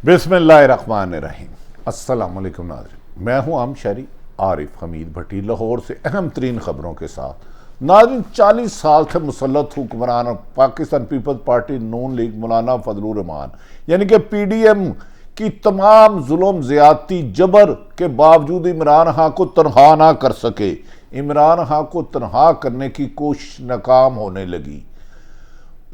बिस्मिल्लाहिर्रहमानिर्रहीम। अस्सलाम वालेकुम नाज़रीन, मैं हूं आम शहरी आरिफ हमीद भट्टी लाहौर से अहम तरीन खबरों के साथ। नाज़रीन, 40 साल से मुसल्लत हुक्मरान पाकिस्तान पीपल्स पार्टी नून लीग मौलाना फजलुर रहमान यानी कि PDM की तमाम जुल्म ज़्यादती जबर के बावजूद इमरान खान को तनहा ना कर सके। इमरान खान को तनहा करने की कोशिश नाकाम होने लगी।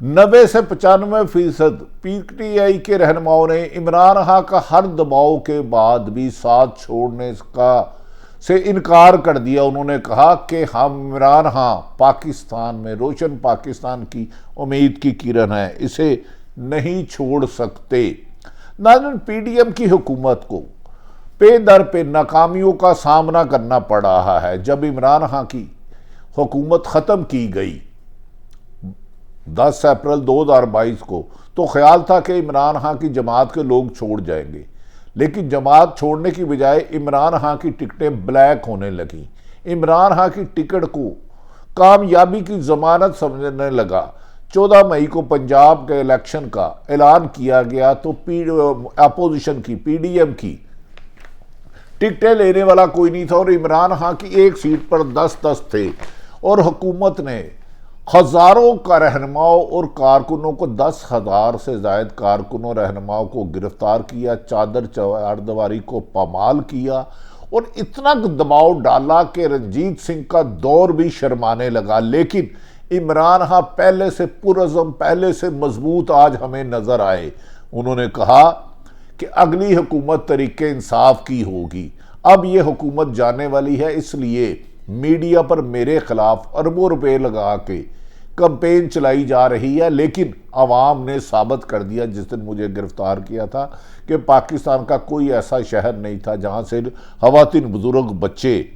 90 से 95% PTI के रहनुमाओं ने इमरान खान का हर दबाव के बाद भी साथ छोड़ने का से इनकार कर दिया। उन्होंने कहा कि हम इमरान खान पाकिस्तान में रोशन पाकिस्तान की उम्मीद की किरण है, इसे नहीं छोड़ सकते। नाज़रीन, PDM की हुकूमत को पे दर पे नाकामियों का सामना करना पड़ रहा है। जब इमरान खान की हुकूमत ख़त्म की गई 10 अप्रैल 2022 को, तो ख्याल था कि इमरान खान की जमात के लोग छोड़ जाएंगे, लेकिन जमात छोड़ने की बजाय इमरान खान की टिकटें ब्लैक होने लगी। इमरान खान की टिकट को कामयाबी की जमानत समझने लगा। 14 मई को पंजाब के इलेक्शन का ऐलान किया गया तो अपोजिशन की PDM की टिकटें लेने वाला कोई नहीं था और इमरान खान की एक सीट पर 10-10 थे और हुकूमत ने हजारों का रहनुमाओं और कारकुनों को 10,000 से ज्यादा कारकुनों रहनुमाओं को गिरफ्तार किया, चादर चहारदीवारी को पामाल किया और इतना दबाव डाला कि रंजीत सिंह का दौर भी शर्माने लगा। लेकिन इमरान खान पहले से पुरअज़म, पहले से मजबूत आज हमें नजर आए। उन्होंने कहा कि अगली हुकूमत तरीके इंसाफ की होगी। अब यह हुकूमत जाने वाली है, इसलिए मीडिया पर मेरे खिलाफ अरबों रुपए लगा के कैंपेन चलाई जा रही है। लेकिन अवाम ने साबित कर दिया जिस दिन मुझे गिरफ्तार किया था कि पाकिस्तान का कोई ऐसा शहर नहीं था जहां से खवातीन, बुजुर्ग, बच्चे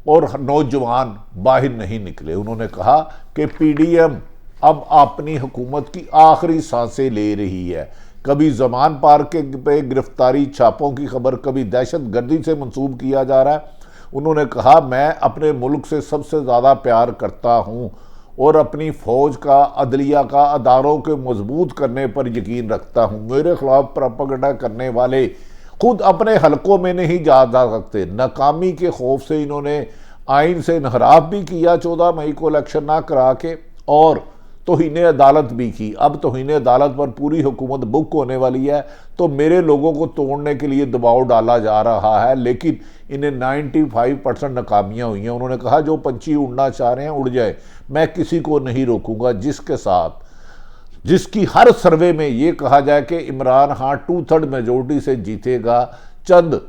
और नौजवान बाहर नहीं निकले। उन्होंने कहा कि PDM अब अपनी हुकूमत की आखिरी सांसें ले रही है। कभी जमान पार्क पे गिरफ्तारी, छापों की खबर, कभी दहशत गर्दी से मंसूब किया जा रहा है। उन्होंने कहा, मैं अपने मुल्क से सबसे ज़्यादा प्यार करता हूँ और अपनी फ़ौज का, अदलिया का, अदारों के मजबूत करने पर यकीन रखता हूँ। मेरे खिलाफ प्रोपेगेंडा करने वाले खुद अपने हलकों में नहीं जा सकते। नाकामी के खौफ से इन्होंने आइन से इनहराफ भी किया 14 मई को इलेक्शन ना करा के, और तौहीन अदालत भी की। अब तौहीन अदालत पर पूरी हुकूमत बुक होने वाली है, तो मेरे लोगों को तोड़ने के लिए दबाव डाला जा रहा है। लेकिन इन्हें 95% नाकामियाँ हुई हैं। उन्होंने कहा, जो पंछी उड़ना चाह रहे हैं उड़ जाए, मैं किसी को नहीं रोकूंगा जिसकी हर सर्वे में ये कहा जाए कि इमरान खान 2/3 मेजोरिटी से जीतेगा। चंद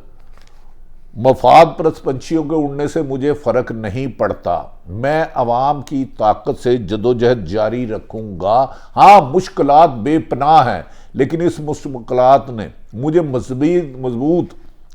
मफाद परस्त पंछियों के उड़ने से मुझे फर्क नहीं पड़ता। मैं अवाम की ताकत से जदोजहद जारी रखूंगा। हाँ, मुश्किलात बेपनाह हैं, लेकिन इस मुश्किलात ने मुझे मजबूत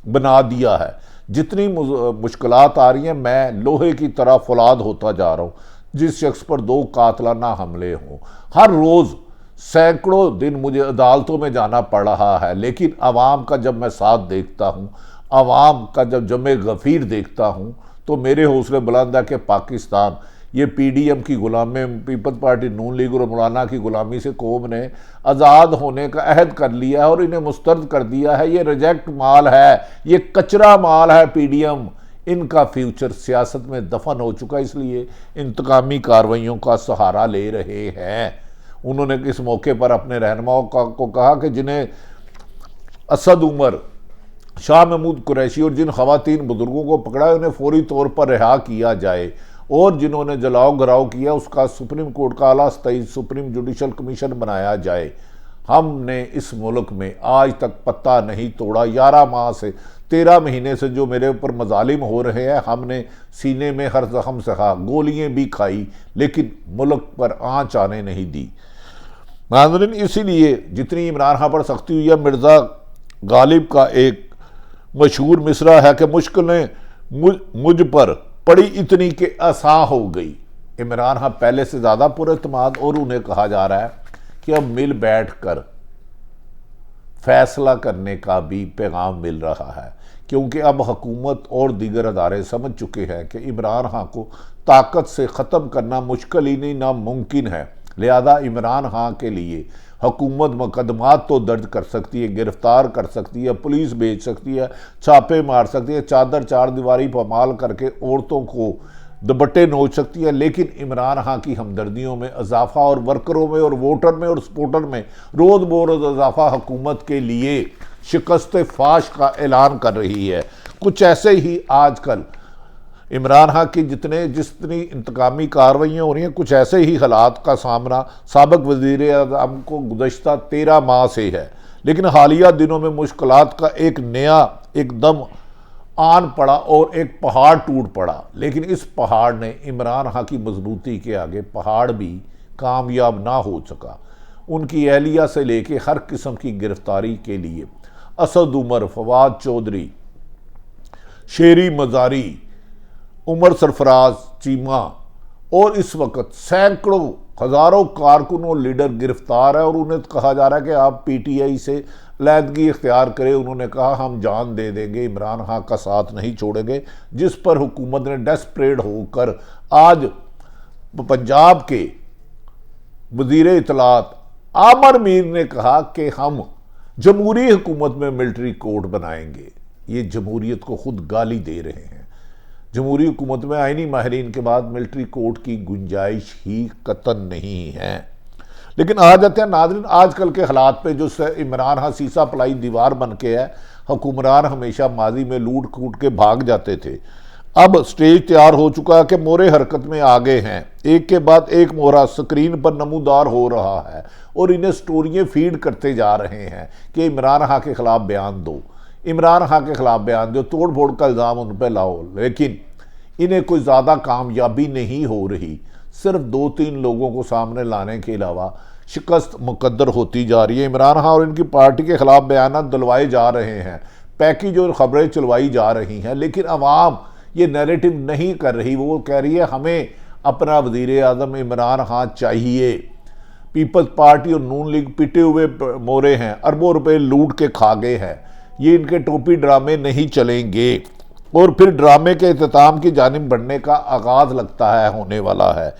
बना दिया है। जितनी मुश्किलात आ रही हैं, मैं लोहे की तरह फौलाद होता जा रहा हूँ। जिस शख्स पर 2 कातलाना हमले हों, हर रोज़ सैकड़ों दिन मुझे अदालतों में जाना पड़ रहा है, लेकिन अवाम का जब मैं साथ देखता हूँ, अवाम का जब मैं गफ़ीर देखता हूँ, तो मेरे हौसले बुलंद है कि पाकिस्तान ये PDM की गुलामी, पीपल्स पार्टी नून लीग और मौलाना की गुलामी से कौम ने आज़ाद होने का अहद कर लिया है और इन्हें मुस्तरद कर दिया है। ये रिजेक्ट माल है, ये कचरा माल है। PDM, इनका फ्यूचर सियासत में दफन हो चुका, इसलिए इंतकामी कार्रवाइयों का सहारा ले रहे हैं। उन्होंने इस मौके पर अपने रहनुमाओं को कहा कि जिन्हें असद उमर, शाह महमूद कुरैशी और जिन खवातीन बुजुर्गों को पकड़ा है, उन्हें फौरी तौर पर रिहा किया जाए, और जिन्होंने जलाओ घराव किया उसका सुप्रीम कोर्ट का आला सतही सुप्रीम जुडिशल कमीशन बनाया जाए। हमने इस मुल्क में आज तक पत्ता नहीं तोड़ा। 11 माह से, 13 महीने से जो मेरे ऊपर मजालिम हो रहे हैं, हमने सीने में हर जख्म सहा, गोलियां भी खाई, लेकिन मुल्क पर आंच आने नहीं दी। नाज़रीन, इसीलिए जितनी इमरान खान पर सख्ती हुई है, मिर्ज़ा गालिब का एक मशहूर मिसरा है कि मुश्किलें मुझ पर पड़ी इतनी कि आसान हो गई। इमरान खान पहले से ज़्यादा पुरएतमाद, और उन्हें कहा जा रहा है कि अब मिल बैठ कर फैसला करने का भी पैगाम मिल रहा है, क्योंकि अब हुकूमत और दीगर अदारे समझ चुके हैं कि इमरान खान को ताकत से ख़त्म करना मुश्किल ही नहीं, नामुमकिन है। लिहाजा इमरान खान के लिए हुकूमत मुकदमात तो दर्ज कर सकती है, गिरफ्तार कर सकती है, पुलिस भेज सकती है, छापे मार सकती है, चादर चार दीवारी पमाल करके औरतों को दुपट्टे नोच सकती है, लेकिन इमरान खान की हमदर्दियों में इजाफा और वर्करों में और वोटर में और सपोर्टर में रोज़ बरोज़ इजाफा हुकूमत के लिए शिकस्त फाश का ऐलान कर रही है। कुछ ऐसे ही आजकल इमरान खान की जितनी इंतकामी कार्रवाइयाँ हो रही हैं, कुछ ऐसे ही हालात का सामना साबिक वज़ीर-ए-आज़म को गुज़श्ता 13 माह से है। लेकिन हालिया दिनों में मुश्किलात का एक नया एकदम आन पड़ा और एक पहाड़ टूट पड़ा, लेकिन इस पहाड़ ने इमरान खान की मजबूती के आगे पहाड़ भी कामयाब ना हो सका। उनकी एहलिया से लेके हर किस्म की गिरफ्तारी के लिए असद उमर, फवाद चौधरी, शेरी मजारी, उमर सरफराज चीमा और इस वक्त सैकड़ों हज़ारों कारकुनों लीडर गिरफ्तार है और उन्हें कहा जा रहा है कि आप पीटीआई से अलहदगी इख्तियार करें। उन्होंने कहा हम जान दे देंगे, इमरान खान का साथ नहीं छोड़ेंगे, जिस पर हुकूमत ने डेस्परेट होकर आज पंजाब के वज़ीर इत्तलात आमर मीर ने कहा कि हम जमहूरी हुकूमत में मिलिट्री कोर्ट बनाएंगे। ये जमहूरियत को खुद गाली दे रहे हैं। जमहूरी हुकूमत में आईनी माहिरीन के बाद मिलिट्री कोर्ट की गुंजाइश ही कतन नहीं है। लेकिन आ जाते हैं नाज़रीन आजकल के हालात पे, जो इमरान खान सीसा पलाई दीवार बन के है। हुक्मरान हमेशा माजी में लूट कूट के भाग जाते थे, अब स्टेज तैयार हो चुका है कि मोहरे हरकत में आ गए हैं। एक के बाद एक मोहरा स्क्रीन पर नमूदार हो रहा है और इन्हें स्टोरियाँ फीड करते जा रहे हैं कि इमरान खान के खिलाफ बयान दो, इमरान खान के खिलाफ बयान दो, तोड़ फोड़ का इल्ज़ाम उन पर लाओ। लेकिन इन्हें कोई ज़्यादा कामयाबी नहीं हो रही, सिर्फ 2-3 लोगों को सामने लाने के अलावा शिकस्त मुकद्दर होती जा रही है। इमरान खान और इनकी पार्टी के खिलाफ बयान दिलवाए जा रहे हैं, पैकेज और ख़बरें चलवाई जा रही हैं, लेकिन अवाम ये नैरेटिव नहीं कर रही। वो कह रही है हमें अपना वज़ीर-ए-आज़म इमरान खान चाहिए। पीपल्स पार्टी और नून लीग पिटे हुए मोरे हैं, अरबों रुपए लूट के खा गए हैं। ये इनके टोपी ड्रामे नहीं चलेंगे और फिर ड्रामे के इख्तिताम की जानिब बढ़ने का आगाज़ लगता है होने वाला है।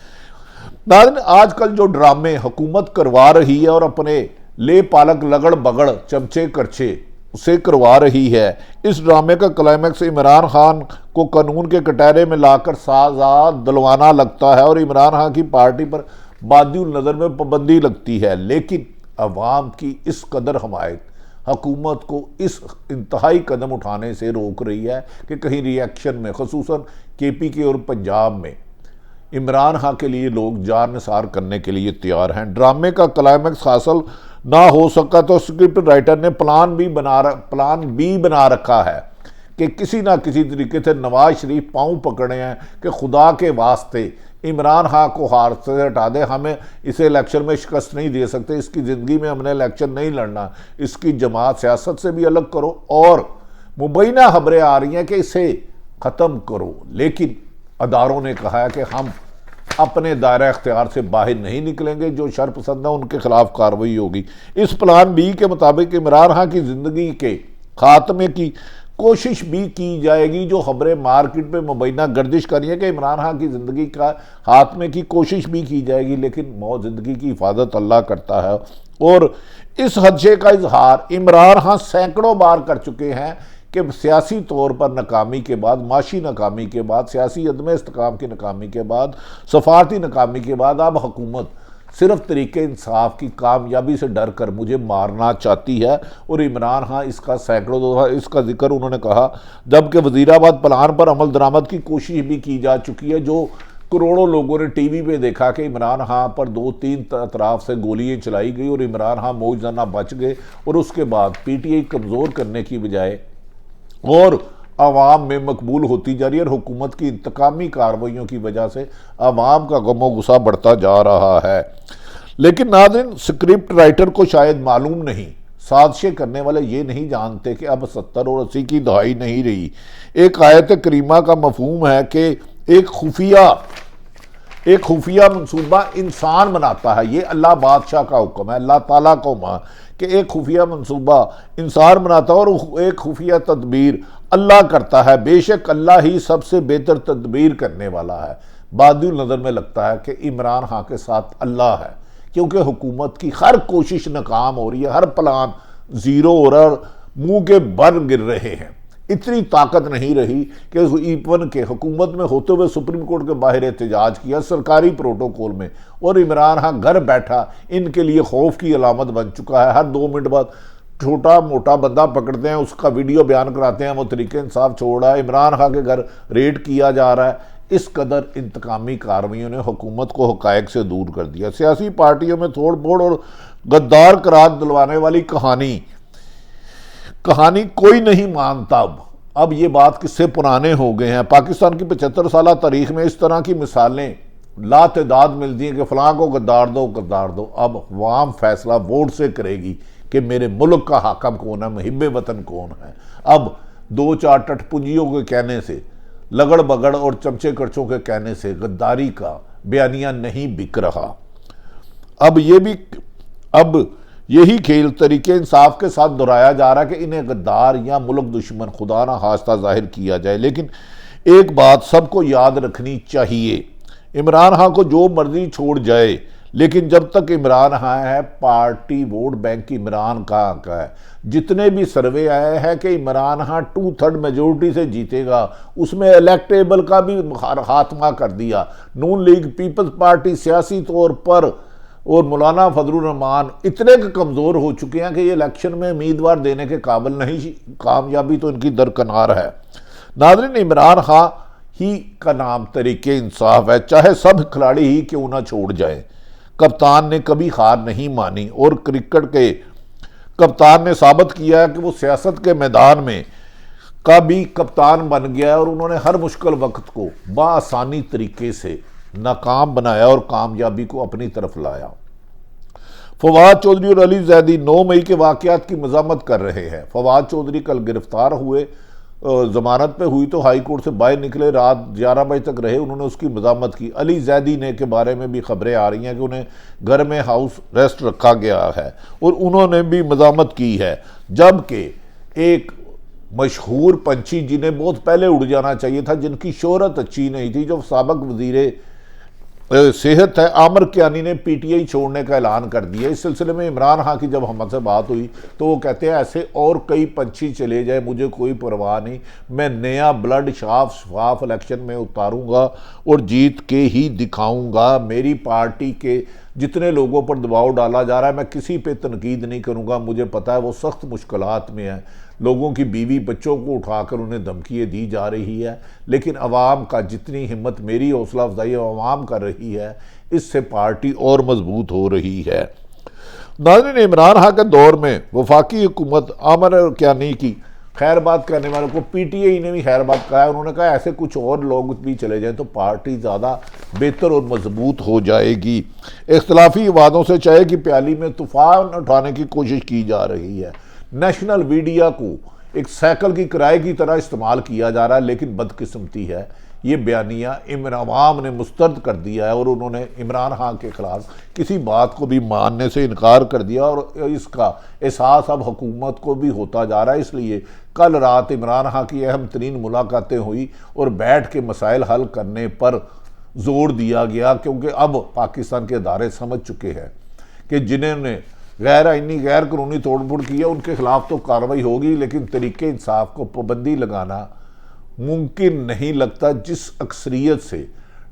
नाज़रीन आजकल जो ड्रामे हुकूमत करवा रही है और अपने ले पालक लगड़ बगड़ चमचे करछे उसे करवा रही है, इस ड्रामे का क्लाइमैक्स इमरान खान को कानून के कटहरे में लाकर साजा दिलवाना लगता है और इमरान खान की पार्टी पर बादिउल नज़र में पाबंदी लगती है। लेकिन अवाम की इस कदर हमायत हुकूमत को इस इंतहाई कदम उठाने से रोक रही है कि कहीं रिएक्शन में ख़ुसूसन KPK और पंजाब में इमरान खान के लिए लोग जान निसार करने के लिए तैयार हैं। ड्रामे का क्लाइमैक्स हासिल ना हो सका तो स्क्रिप्ट राइटर ने प्लान बी बना रखा है कि किसी ना किसी तरीके से नवाज शरीफ पाँव पकड़े हैं कि खुदा के वास्ते इमरान खान को हार से हटा दे, हमें इसे इलेक्शन में शिकस्त नहीं दे सकते, इसकी ज़िंदगी में हमने इलेक्शन नहीं लड़ना, इसकी जमात सियासत से भी अलग करो और मुबैना खबरें आ रही हैं कि इसे ख़त्म करो। लेकिन अदारों ने कहा है कि हम अपने दायरा इख्तियार से बाहर नहीं निकलेंगे, जो शरपसंद है उनके खिलाफ कार्रवाई होगी। इस प्लान बी के मुताबिक इमरान खान की ज़िंदगी के खात्मे की कोशिश भी की जाएगी। जो खबरें मार्केट में मुबैना गर्दिश कर रही है कि इमरान खान की ज़िंदगी का खात्मे की कोशिश भी की जाएगी, लेकिन मौत ज़िंदगी की हिफाजत अल्लाह करता है। और इस हदशे का इजहार इमरान खान सैकड़ों बार कर चुके हैं कि सियासी तौर पर नाकामी के बाद, माशी नाकामी के बाद, सियासी अदम इस्तेकाम की नाकामी के बाद, सफारती नाकामी के बाद अब हुकूमत सिर्फ तरीके इंसाफ की कामयाबी से डर कर मुझे मारना चाहती है। और इमरान खान इसका सैकड़ों दफ़ा इसका जिक्र उन्होंने कहा, जबकि वज़ीराबाद प्लान पर अमल दरामद की कोशिश भी की जा चुकी है, जो करोड़ों लोगों ने टीवी पे देखा कि इमरान खान पर 2-3 अतराफ से गोलियाँ चलाई गई और इमरान खान मौजज़ाना बच गए। और उसके बाद PTI कमज़ोर करने की बजाय और आवाम में मकबूल होती जा रही है और हुकूमत की इंतकामी कार्रवाइयों की वजह से आवाम का गम और गुस्सा बढ़ता जा रहा है। लेकिन नाज़रीन स्क्रिप्ट राइटर को शायद मालूम नहीं, साजिशें करने वाले ये नहीं जानते कि अब 70 और 80 की दहाई नहीं रही। एक आयत करीमा का मफहूम है कि एक खुफिया मंसूबा इंसान बनाता है। ये अल्लाह बादशाह का हुक्म है, अल्लाह ताला का हुक्म है कि एक खुफिया मंसूबा इंसान बनाता है और एक खुफिया तदबीर अल्लाह करता है। बेशक अल्लाह ही सबसे बेहतर तदबीर करने वाला है। बादिउल नज़र में लगता है कि इमरान खान के साथ अल्लाह है। क्योंकि हुकूमत की हर कोशिश नाकाम हो रही है, हर प्लान ज़ीरो हो रहा है और मुंह के बर्न गिर रहे हैं। इतनी ताकत नहीं रही कि इवन के हुकूमत में होते हुए सुप्रीम कोर्ट के बाहर एहतजाज किया सरकारी प्रोटोकॉल में, और इमरान खान घर बैठा इनके लिए खौफ की अलामत बन चुका है। हर 2 मिनट बाद छोटा मोटा बंदा पकड़ते हैं, उसका वीडियो बयान कराते हैं, वो तरीके इंसाफ छोड़ रहा है, इमरान खान के घर रेड किया जा रहा है। इस कदर इंतकामी कार्रवाइयों ने हुकूमत को हकायक से दूर कर दिया। सियासी पार्टियों में तोड़ फोड़ और गद्दार करार दिलवाने वाली कहानी कोई नहीं मानता। अब ये बात किससे पुराने हो गए हैं। पाकिस्तान की 75 साल तारीख में इस तरह की मिसालें लातदाद मिलती हैं कि फलां को गद्दार दो। अब अवाम फैसला वोट से करेगी कि मेरे मुल्क का हाकम कौन है, मुहिब्बे वतन कौन है। अब 2-4 टटपुंजियों के कहने से, लगड़ बगड़ और चमचे करचों के कहने से गद्दारी का बयानिया नहीं बिक रहा। अब यही खेल तरीके इंसाफ के साथ दोहराया जा रहा है कि इन्हें गद्दार या मुल्क दुश्मन खुदा ना खास्ता जाहिर किया जाए। लेकिन एक बात सबको याद रखनी चाहिए, इमरान खान को जो मर्जी छोड़ जाए, लेकिन जब तक इमरान खान है party vote bank Imran Khan का है। जितने भी सर्वे आए हैं कि इमरान खान 2/3 मेजोरिटी से जीतेगा, उसमें इलेक्टेबल का भी खात्मा कर दिया। नून लीग, पीपल्स पार्टी सियासी तौर पर और मौलाना फजलुर रहमान इतने कमज़ोर हो चुके हैं कि ये इलेक्शन में उम्मीदवार देने के काबिल नहीं। कामयाबी तो इनकी दरकिनार है। नाज़रीन, इमरान खान ही का नाम तरीके इंसाफ है, चाहे सब खिलाड़ी ही क्यों ना छोड़ जाए। कप्तान ने कभी हार नहीं मानी और क्रिकेट के कप्तान ने साबित किया है कि वो सियासत के मैदान में का भी कप्तान बन गया और उन्होंने हर मुश्किल वक्त को बआसानी तरीके से नाकाम बनाया और कामयाबी को अपनी तरफ लाया। फवाद चौधरी और अली जैदी 9 मई के वाकयात की मज़म्मत कर रहे हैं। फवाद चौधरी कल गिरफ्तार हुए, जमानत पे हुई तो हाई कोर्ट से बाहर निकले, रात 11 बजे तक रहे, उन्होंने उसकी मज़म्मत की। अली जैदी ने के बारे में भी खबरें आ रही हैं कि उन्हें घर में हाउस रेस्ट रखा गया है और उन्होंने भी मज़म्मत की है। जबकि एक मशहूर पंछी जिन्हें बहुत पहले उड़ जाना चाहिए था, जिनकी शोहरत अच्छी नहीं थी, जो साबिक वज़ीर सेहत है, आमिर कियानी ने पीटीआई छोड़ने का ऐलान कर दिया। इस सिलसिले में इमरान खान की जब हमसे बात हुई तो वो कहते हैं ऐसे और कई पंछी चले जाए, मुझे कोई परवाह नहीं, मैं नया ब्लड शफाफ इलेक्शन में उतारूंगा और जीत के ही दिखाऊंगा। मेरी पार्टी के जितने लोगों पर दबाव डाला जा रहा है, मैं किसी पे तनकीद नहीं करूंगा। मुझे पता है वो सख्त मुश्किलात में है, लोगों की बीवी बच्चों को उठाकर उन्हें धमकियाँ दी जा रही है, लेकिन अवाम का जितनी हिम्मत मेरी हौसला अफजाई अवाम कर रही है, इससे पार्टी और मजबूत हो रही है। नाज़रीन, इमरान खान के दौर में वफाकी हुकूमत आमिर कियानी की खैरबाद करने वालों को पीटीआई ने भी खैरबाद कहा है। उन्होंने कहा ऐसे कुछ और लोग भी चले जाएं तो पार्टी ज़्यादा बेहतर और मजबूत हो जाएगी। इख्तलाफी वादों से चाय की प्याली में तूफान उठाने की कोशिश की जा रही है। नेशनल मीडिया को एक साइकिल की किराए की तरह इस्तेमाल किया जा रहा है, लेकिन बदकिस्मती है ये बयानिया अवाम ने मुस्तरद कर दिया है और उन्होंने इमरान खान के खिलाफ किसी बात को भी मानने से इनकार कर दिया और इसका एहसास अब हुकूमत को भी होता जा रहा है। इसलिए कल रात इमरान खान की अहम तरीन मुलाकातें हुई और बैठ के मसाइल हल करने पर जोर दिया गया, क्योंकि अब पाकिस्तान के अदारे समझ चुके हैं कि जिन्होंने आईनी गैर कानूनी तोड़फोड़ की है उनके खिलाफ तो कार्रवाई होगी, लेकिन तरीके इंसाफ को पाबंदी लगाना मुमकिन नहीं लगता। जिस अक्सरियत से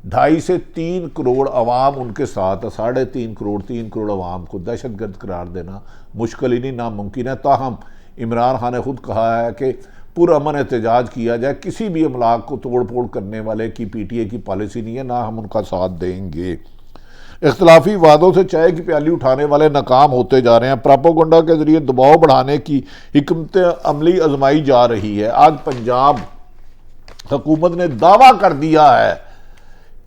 2.5 से 3 करोड़ अवाम उनके साथ, 3.5 करोड़ 3 करोड़ अवाम को दहशतगर्द करार देना मुश्किल ही नहीं, नामुमकिन है। ताहम इमरान खान ने खुद कहा है कि पुरअमन एहतजाज किया जाए, किसी भी अमलाक को तोड़ फोड़ करने वाले की पीटीआई की पॉलिसी नहीं है, ना हम उनका साथ देंगे। इख्तलाफी वादों से चाय की प्याली उठाने वाले नाकाम होते जा रहे हैं। प्रोपेगेंडा के जरिए दबाव बढ़ाने की हिकमत अमली आजमाई जा रही है। आज पंजाब हुकूमत ने दावा कर दिया है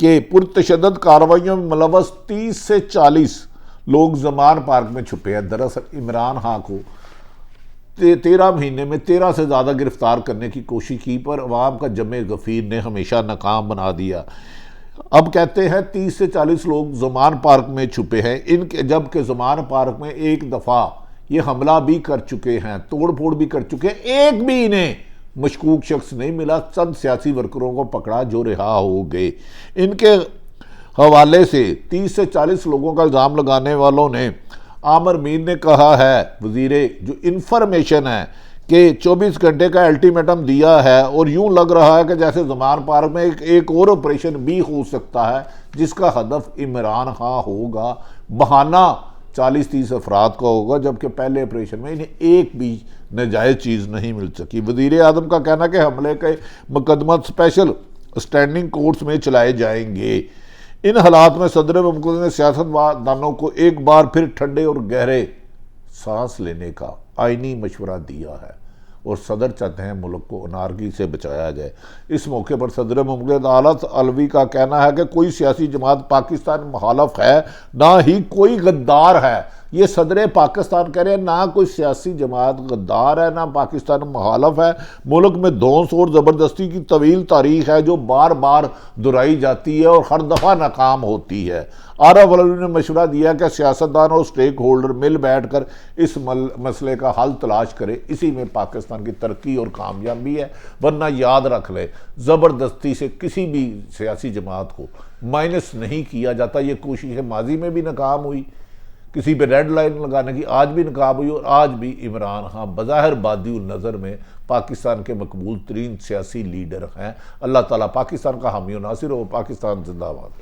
कि पुरतशद्दद कार्रवाइयों में मुलव्वस 30 से 40 लोग जमान पार्क में छुपे हैं। दरअसल इमरान खान को 13 महीने में 13 से ज़्यादा गिरफ्तार करने की कोशिश की, पर अवाम का जमे गफीर ने हमेशा नाकाम बना दिया। अब कहते हैं 30 से 40 लोग जमान पार्क में छुपे हैं, इनके जबकि जमान पार्क में एक दफ़ा ये हमला भी कर चुके हैं, तोड़ फोड़ भी कर चुके हैं, एक भी इन्हें मशकूक शख्स नहीं मिला। चंद सियासी वर्करों को पकड़ा जो रिहा हो गए। इनके हवाले से 30 से 40 लोगों का इल्ज़ाम लगाने वालों ने आमिर मीर ने कहा है, वजीरे जो इंफॉर्मेशन है कि 24 घंटे का अल्टीमेटम दिया है और यूं लग रहा है कि जैसे ज़मान पार्क में एक और ऑपरेशन भी हो सकता है जिसका हदफ इमरान खान होगा। बहाना 40-30 अफराद का होगा, जबकि पहले ऑपरेशन में इन्हें एक भी नाजायज़ चीज़ नहीं मिल सकी। वज़ीर आज़म का कहना कि हमले के मुकदमा स्पेशल स्टैंडिंग कोर्ट्स में चलाए जाएंगे। इन हालात में सदर मुमकिन ने सियासतदानों को एक बार फिर ठंडे और गहरे सांस लेने का आईनी मशवरा दिया है और सदर चाहते हैं मुल्क को अनारकी से बचाया जाए। इस मौके पर सदर मुमकिन आलत अलवी का कहना है कि कोई सियासी जमात पाकिस्तान मुखालफ है, ना ही कोई गद्दार है। ये सदर पाकिस्तान कह रहे हैं, ना कोई सियासी जमात गद्दार है, ना पाकिस्तान मुखालफ है। मुल्क में धौंस और ज़बरदस्ती की तवील तारीख है जो बार बार दोहराई जाती है और हर दफ़ा नाकाम होती है। आरफ अलवी ने मशवरा दिया कि सियासतदान और स्टेक होल्डर मिल बैठ कर इस मसले का हल तलाश करें। इसी में पाकिस्तान की तरक्की और कामयाबी है। वरना याद रख ले, ज़बरदस्ती से किसी भी सियासी जमात को माइनस नहीं किया जाता। ये कोशिशें माजी में भी नाकाम हुई, किसी पे रेड लाइन लगाने की आज भी नाकाम हुई, और आज भी इमरान खान बज़ाहिर बादी नज़र में पाकिस्तान के मकबूल तरीन सियासी लीडर हैं। अल्लाह ताला पाकिस्तान का हामी और नासिर हो। पाकिस्तान जिंदाबाद।